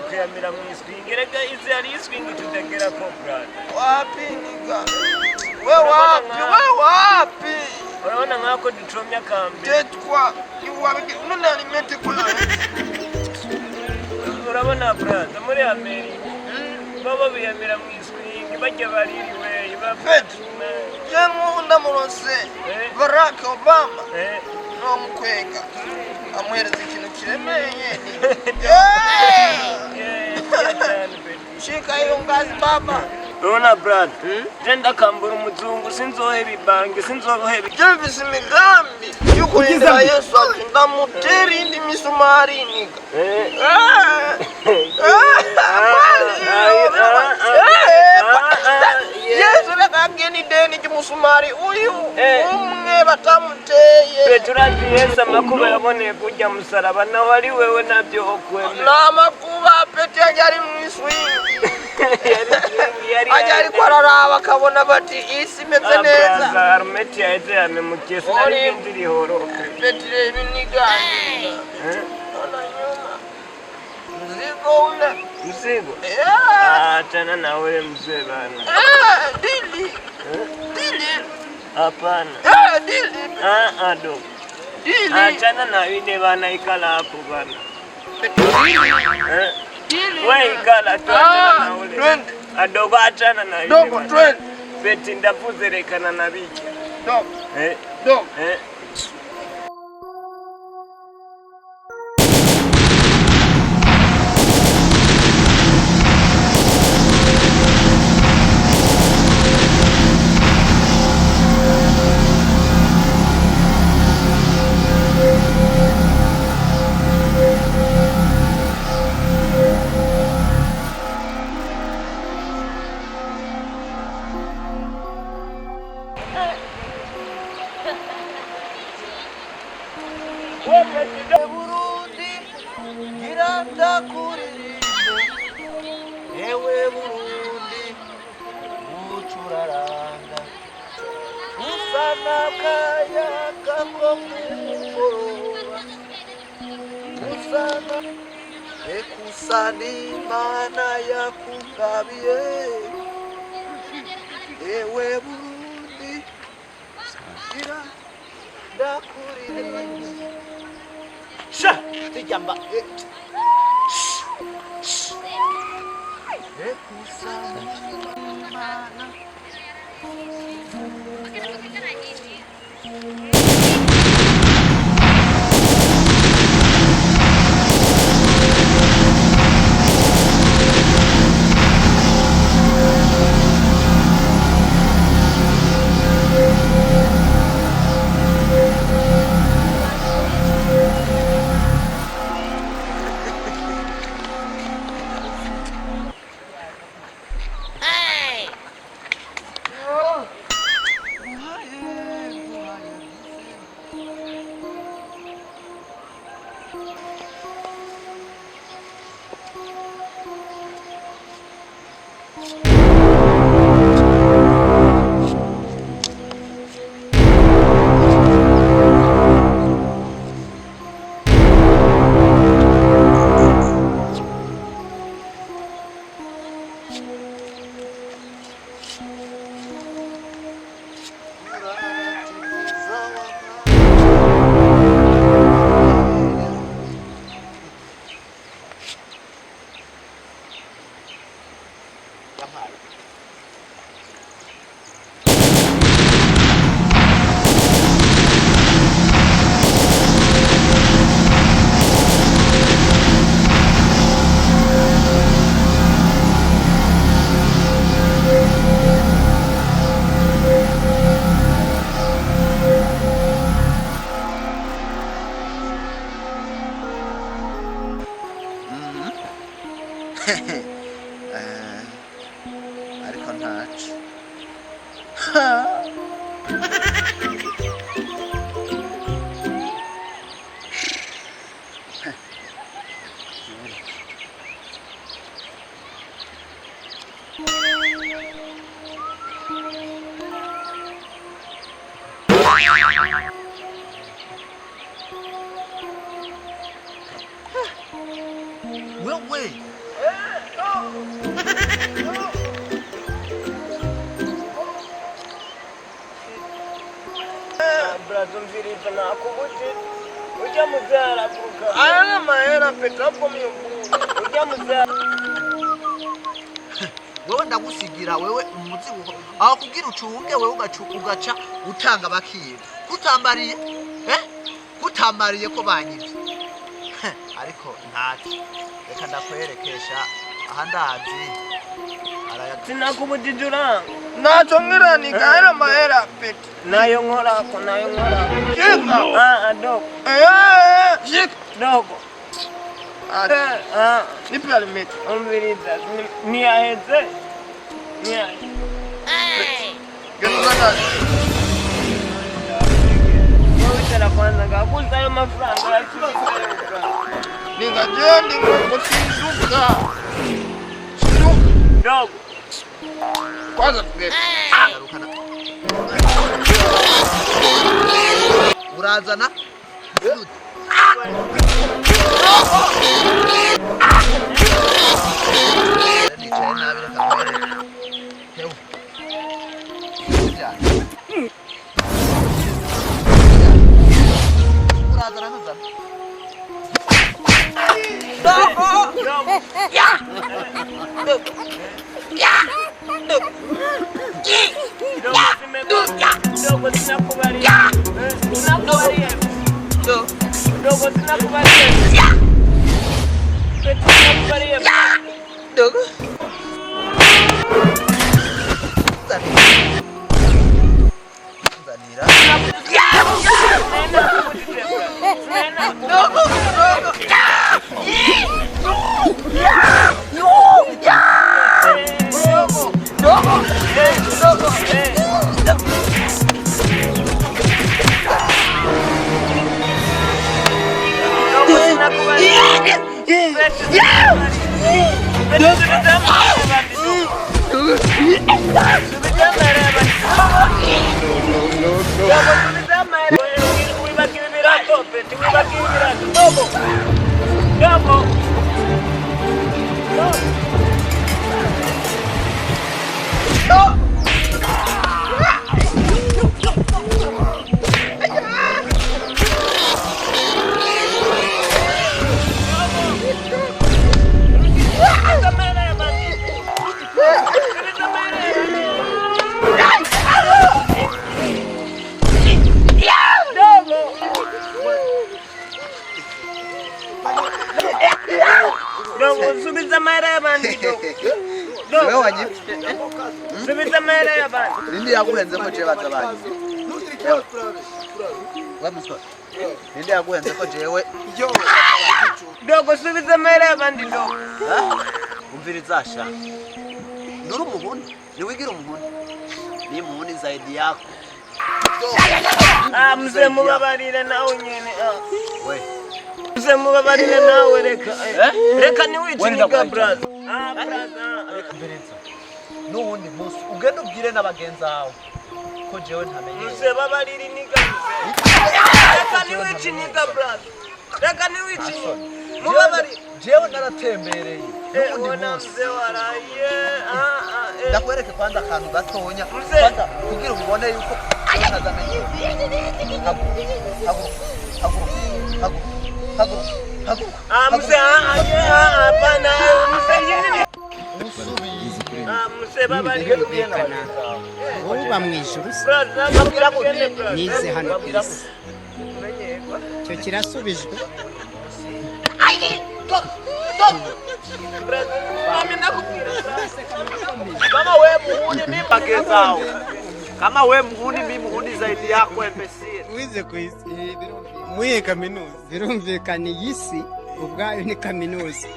kuyamira mu swing rega izi ari swing tutagera ko brother wapi niga we wapi urabona nkako ducomya kambe tetwa iwabike none alimete kuna urabona brother muri Amerika baba biyamira mu swing bajya baririwe bafetuna jangu ndamurose Barack Obama no mukwenga amuhereza ikintu kiremeye shika iyo ngazi baba urabona brother genda kambura umuzungu sinzoheba ibangi sinzoheba jemvise imigambi yukurinda Yesu ndamutera indi misumari niga Yesu nakageni deni cy'umusumari uyu umwe batamuteye Petrati Yesu amakuba yaboneye kujya musaraba nawe ari wewe nabyo okwemera n'amakuba Petro yari mu iswingi ajari kwararaba akabona bati isi imeze neza armeti yaje yamemukese nari ndiri horo Petro ibinigani mzigo tena nawe mzee bana dili hapana dili ado achana na wile bana ikala hapo bana wewe ikala tu achana na ule adogo achana na wile dogo trend beti ndapuzerekana na biki dogo Burundi giranda kuririmbo ewe Burundi ucuraranga usana kaya kako kumforoba usana ekusani mana yakugabiye ewe Burundi giranda kuririmbo Tijamba. ariko ntacu wewe Brazo mviriza nakubuti. Ujya muzara kuruka. Ana mahera petapo myumbu. Ujya muzara. Wewe ndagusigira wewe umuzigo aho kugira ucunge wewe ugaca utanga bakiye kutambariye kutambariye ko banyivye ariko ntaki reka ndakwerekesha aha ndazi Sinakubutijura. Nacho ngira nikaera mahera pet. Nayo nkora. Shika. Dogo. Shika. Dogo. Nipe alimeti. Umviriza. Ni aheze. Genuzana. Wawitera kwanza ngakunza ayo mafaranga yakiruka. Ningajendi ngotinzuka. Dogo. Kwanza tugete. urazana Subiza mahera ya bandi wewe wanyivye Subiza mahera ya bandi nindi yaguhenze ko je bazabanye nindi yaguhenze ko jewe Dogo subiza mahera ya bandi dogo umviriza sha nuri umuhuni niwigira umuhuni ni muhuni zaidi yako mzee mubabarire nawe nyene we mzee mubabarire nawe reka niwiciniga brother brother n'ubundi munsi ugenda ubwire n'abagenzi bawe ko jewe ntamenyeye mzee babarire niga reka niwiciniga brother reka niwiciniga mubabarire jewe naratembereye n'ubundi munsi mzee waraye ndakwereke kwanza akantu gatonya kwanza kugira ubone yuko ntazamenye mzee hapana mzee mzee babarire wowe uba mu ijuru se brother nize hano ku isi icyo kirasubijwe kama we muhuni mimi bagezao kama we muhuni mimi muhuni zaidi yako mpesiri wize ku isi muye kaminuza birumvikana iyi si ubwayo ni kaminuza